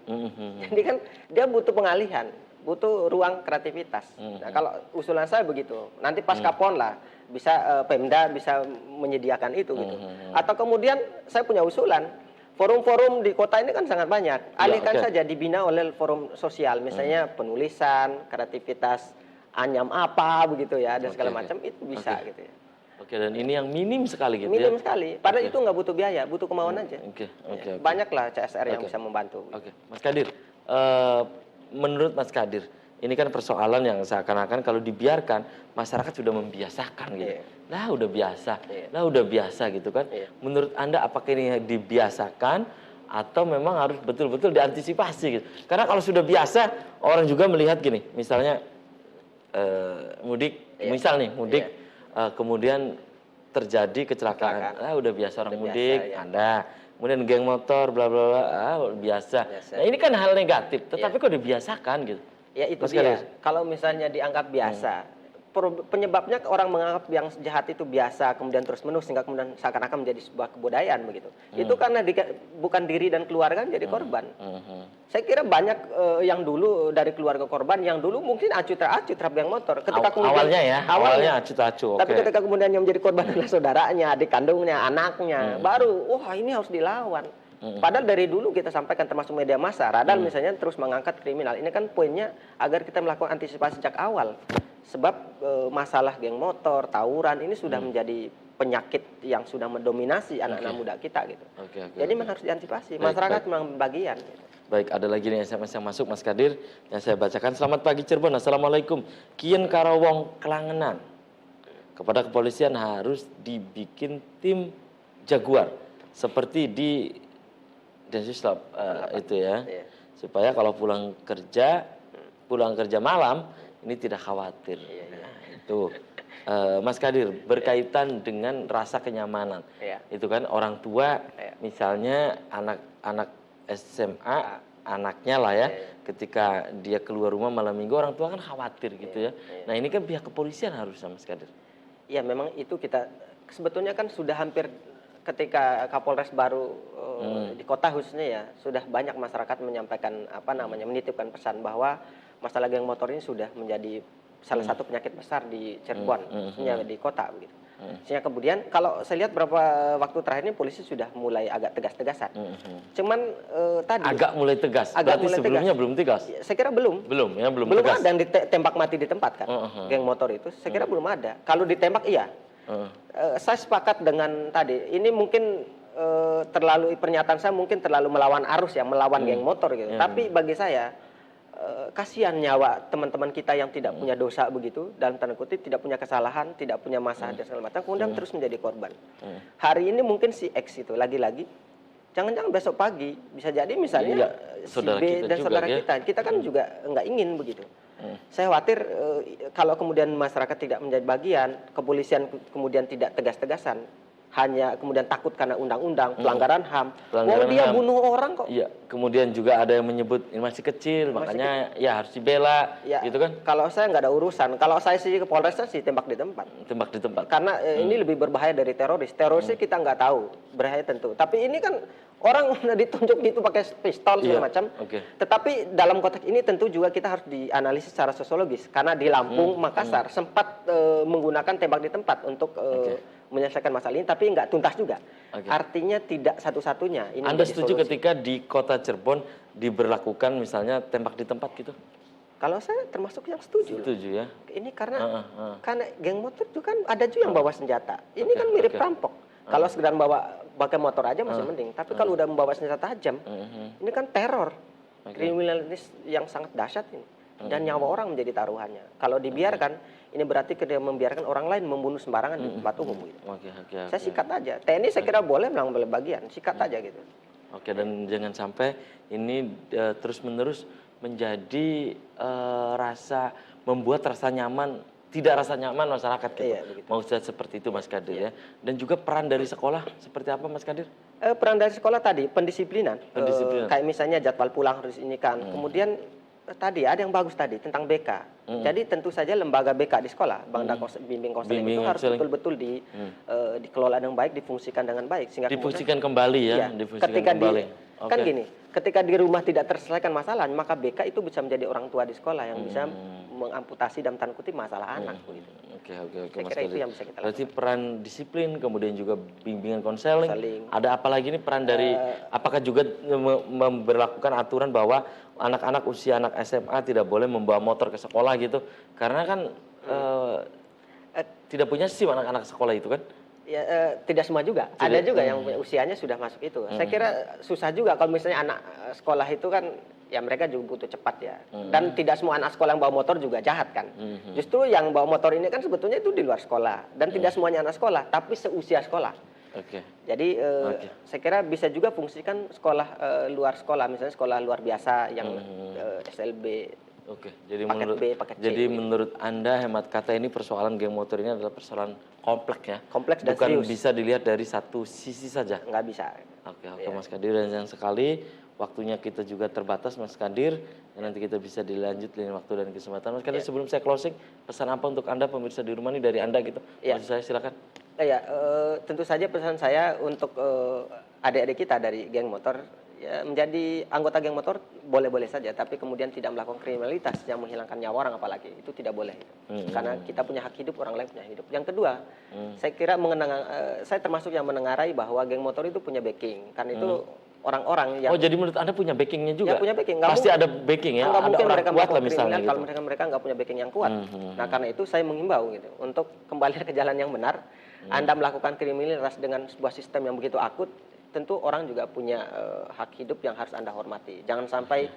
Jadi kan dia butuh pengalihan, butuh ruang kreativitas. Nah, kalau usulan saya begitu, nanti pas Kapon lah bisa Pemda bisa menyediakan itu gitu. Atau kemudian saya punya usulan, forum-forum di kota ini kan sangat banyak. Alihkan saja dibina oleh forum sosial, misalnya penulisan, kreativitas, anyam apa begitu ya, dan segala macam itu bisa gitu ya. Oke, dan ini yang minim sekali gitu minim ya. sekali. Padahal itu nggak butuh biaya, butuh kemauan aja. Oke. Banyaklah CSR yang bisa membantu. Oke, Mas Kadir, menurut Mas Kadir, ini kan persoalan yang seakan-akan kalau dibiarkan masyarakat sudah membiasakan gitu. Lah udah biasa gitu kan. Menurut Anda apakah ini dibiasakan atau memang harus betul-betul diantisipasi gitu? Karena kalau sudah biasa orang juga melihat gini, misalnya mudik, kemudian terjadi kecelakaan. Udah biasa orang mudik, Anda. Kemudian geng motor, bla bla bla, biasa. Nah ini kan hal negatif, tetapi kok dibiasakan gitu? Ya itu dia. Kalau misalnya dianggap biasa, penyebabnya orang menganggap yang jahat itu biasa, kemudian terus menerus sehingga kemudian seakan-akan menjadi sebuah kebudayaan begitu. Itu karena bukan diri dan keluarga jadi korban. Saya kira banyak yang dulu dari keluarga korban yang dulu mungkin acuh terhadap geng motor. Ketika awalnya acuh. Tapi ketika kemudian yang menjadi korban adalah saudaranya, adik kandungnya, anaknya, baru wah ini harus dilawan. Padahal dari dulu kita sampaikan termasuk media massa, Radal misalnya terus mengangkat kriminal. Ini kan poinnya agar kita melakukan antisipasi sejak awal. Sebab masalah geng motor, tawuran ini sudah menjadi penyakit yang sudah mendominasi anak-anak muda kita gitu. Jadi memang harus diantisipasi. Masyarakat memang bagian. Gitu. Baik, ada lagi nih SMS yang masuk Mas Kadir yang saya bacakan. Selamat pagi Cirebon. Assalamualaikum. Kian Karawong Kelangenan. Kepada kepolisian harus dibikin tim Jaguar seperti di Densuslap itu ya. Supaya kalau pulang kerja malam ini tidak khawatir. Nah, itu Mas Kadir berkaitan dengan rasa kenyamanan. Itu kan orang tua misalnya anak SMA anaknya lah ya, ketika dia keluar rumah malam minggu orang tua kan khawatir gitu ya. Nah, ini kan pihak kepolisian harusnya Mas Kadir. Ya, memang itu kita sebetulnya kan sudah hampir ketika Kapolres baru di kota khususnya ya, sudah banyak masyarakat menyampaikan menitipkan pesan bahwa masalah geng motor ini sudah menjadi salah satu penyakit besar di Cirebon, khususnya di kota begitu. Sehingga kemudian kalau saya lihat beberapa waktu terakhir ini polisi sudah mulai agak tegas-tegasan. Cuman tadi agak mulai tegas. Berarti sebelumnya belum tegas. Saya kira belum. Belum ada tegas. yang ditembak mati di tempat kan. Geng motor itu saya kira belum ada. Kalau ditembak iya. Saya sepakat dengan tadi. Ini mungkin terlalu pernyataan saya mungkin terlalu melawan arus ya, melawan geng motor gitu. Tapi bagi saya kasihan nyawa teman-teman kita yang tidak punya dosa begitu, dalam tanda kutip tidak punya kesalahan, tidak punya masalah dan segala macam, kemudian terus menjadi korban. Hari ini mungkin si X itu lagi-lagi, jangan-jangan besok pagi bisa jadi misalnya si B dan saudara kita kan juga nggak ingin begitu. Saya khawatir kalau kemudian masyarakat tidak menjadi bagian, kepolisian kemudian tidak tegas-tegasan, hanya kemudian takut karena undang-undang, pelanggaran HAM. Dia bunuh orang kok. Iya, kemudian juga ada yang menyebut ini masih kecil, makanya ya harus dibela, gitu kan? Kalau saya nggak ada urusan. Kalau saya sih ke Polres sih tembak di tempat. Tembak di tempat. Karena ini lebih berbahaya dari teroris. Terorisnya kita nggak tahu, berbahaya tentu. Tapi ini kan Orang udah ditunjuk gitu pakai pistol segala macam. Tetapi dalam konteks ini tentu juga kita harus dianalisis secara sosiologis karena di Lampung, Makassar sempat menggunakan tembak di tempat untuk menyelesaikan masalah ini, tapi nggak tuntas juga. Artinya tidak satu-satunya. Ini Anda setuju ketika di kota Cirebon diberlakukan misalnya tembak di tempat gitu? Kalau saya termasuk yang setuju. Setuju ya. Ini karena geng motor itu kan ada juga yang bawa senjata. Ini kan mirip perampok. Kalau sekedar pakai motor aja masih mending. Tapi kalau udah membawa senjata tajam, ini kan teror. Kriminalitas yang sangat dahsyat ini. Dan nyawa orang menjadi taruhannya. Kalau dibiarkan, ini berarti dia membiarkan orang lain membunuh sembarangan di tempat umum. Gitu. Saya sikat aja. TNI saya kira boleh mengambil bagian, sikat aja gitu. Dan jangan sampai ini terus-menerus menjadi membuat rasa nyaman, tidak rasa nyaman masyarakat gitu. Mau seperti itu Mas Kadir ya. Dan juga peran dari sekolah seperti apa Mas Kadir? Peran dari sekolah tadi pendisiplinan. Kayak misalnya jadwal pulang harus ini kan. Kemudian tadi ada yang bagus tadi tentang BK. Jadi tentu saja lembaga BK di sekolah, bimbing konseling itu harus betul-betul dikelola dengan baik, difungsikan dengan baik sehingga difungsikan kembali ya, difungsikan kembali. Kan gini, ketika di rumah tidak terselesaikan masalah, maka BK itu bisa menjadi orang tua di sekolah yang bisa mengamputasi dalam tanda kutip masalah anak gitu. Saya kira itu yang bisa kita lakukan. Berarti peran disiplin, kemudian juga bimbingan konseling. Ada apa lagi nih peran dari, apakah juga memberlakukan aturan bahwa anak-anak usia anak SMA tidak boleh membawa motor ke sekolah gitu? Karena kan tidak punya SIM anak-anak sekolah itu kan? Ya, tidak semua juga. Ada juga yang usianya sudah masuk itu. Saya kira susah juga kalau misalnya anak sekolah itu kan ya mereka juga butuh cepat ya. Dan tidak semua anak sekolah yang bawa motor juga jahat kan. Justru yang bawa motor ini kan sebetulnya itu di luar sekolah dan tidak semuanya anak sekolah, tapi seusia sekolah. Jadi saya kira bisa juga fungsikan sekolah luar sekolah, misalnya sekolah luar biasa yang SLB. Jadi paket C. Jadi menurut Anda, hemat kata, ini persoalan geng motor ini adalah persoalan kompleks ya? Kompleks dan bukan serius. Bisa dilihat dari satu sisi saja? Nggak bisa. Mas Kadir, dan yang sekali waktunya kita juga terbatas Mas Kadir, dan nanti kita bisa dilanjut lain waktu dan kesempatan. Mas Kadir, sebelum saya closing, pesan apa untuk Anda pemirsa di rumah ini dari Anda gitu? Maksud saya silakan. Tentu saja pesan saya untuk adik-adik kita dari geng motor, ya, menjadi anggota geng motor boleh-boleh saja, tapi kemudian tidak melakukan kriminalitas yang menghilangkan nyawa orang apalagi, itu tidak boleh. Karena kita punya hak hidup, orang lain punya hidup. Yang kedua, saya kira saya termasuk yang menengarai bahwa geng motor itu punya backing, karena itu orang-orang yang... jadi menurut Anda punya backingnya juga? Ya, punya backing. Pasti ada backing ya? Nggak mungkin mereka kuat lah misalnya gitu. kalau mereka nggak punya backing yang kuat. Nah, karena itu saya mengimbau gitu, untuk kembali ke jalan yang benar. Anda melakukan kriminalitas dengan sebuah sistem yang begitu akut, tentu orang juga punya hak hidup yang harus Anda hormati. Jangan sampai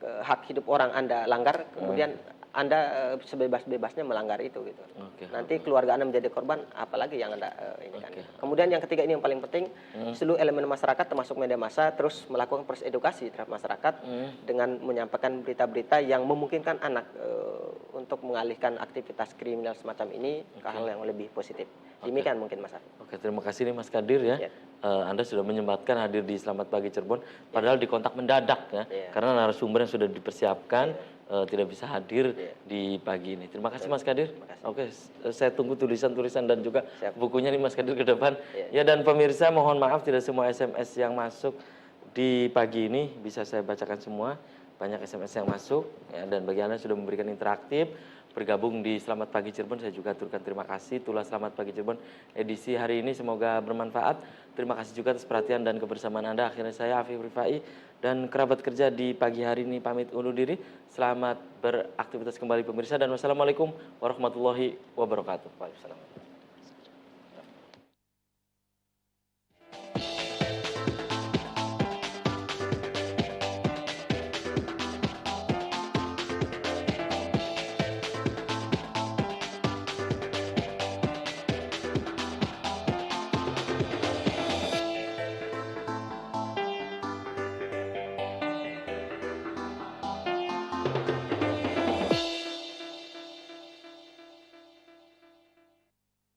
hak hidup orang Anda langgar, kemudian Anda sebebas-bebasnya melanggar itu gitu. Nanti keluarga Anda menjadi korban, apalagi yang Anda ini kan. Kemudian yang ketiga, ini yang paling penting, seluruh elemen masyarakat termasuk media massa terus melakukan proses edukasi terhadap masyarakat dengan menyampaikan berita-berita yang memungkinkan anak untuk mengalihkan aktivitas kriminal semacam ini ke hal yang lebih positif. Demikian mungkin Mas Arif. Terima kasih nih Mas Kadir ya. Anda sudah menyempatkan hadir di Selamat Pagi Cirebon, padahal dikontak mendadak ya, karena narasumber yang sudah dipersiapkan tidak bisa hadir di pagi ini. Terima kasih Mas Kadir. Saya tunggu tulisan-tulisan dan juga bukunya nih Mas Kadir ke depan. Ya, dan pemirsa, mohon maaf tidak semua SMS yang masuk di pagi ini bisa saya bacakan semua. Banyak SMS yang masuk ya, dan bagi Anda sudah memberikan interaktif bergabung di Selamat Pagi Cirebon, saya juga aturkan terima kasih. Itulah Selamat Pagi Cirebon edisi hari ini, semoga bermanfaat. Terima kasih juga atas perhatian dan kebersamaan Anda. Akhirnya saya Afif Rifai dan kerabat kerja di pagi hari ini pamit undur diri. Selamat beraktivitas kembali pemirsa, dan wassalamualaikum warahmatullahi wabarakatuh. Waalaikumsalam.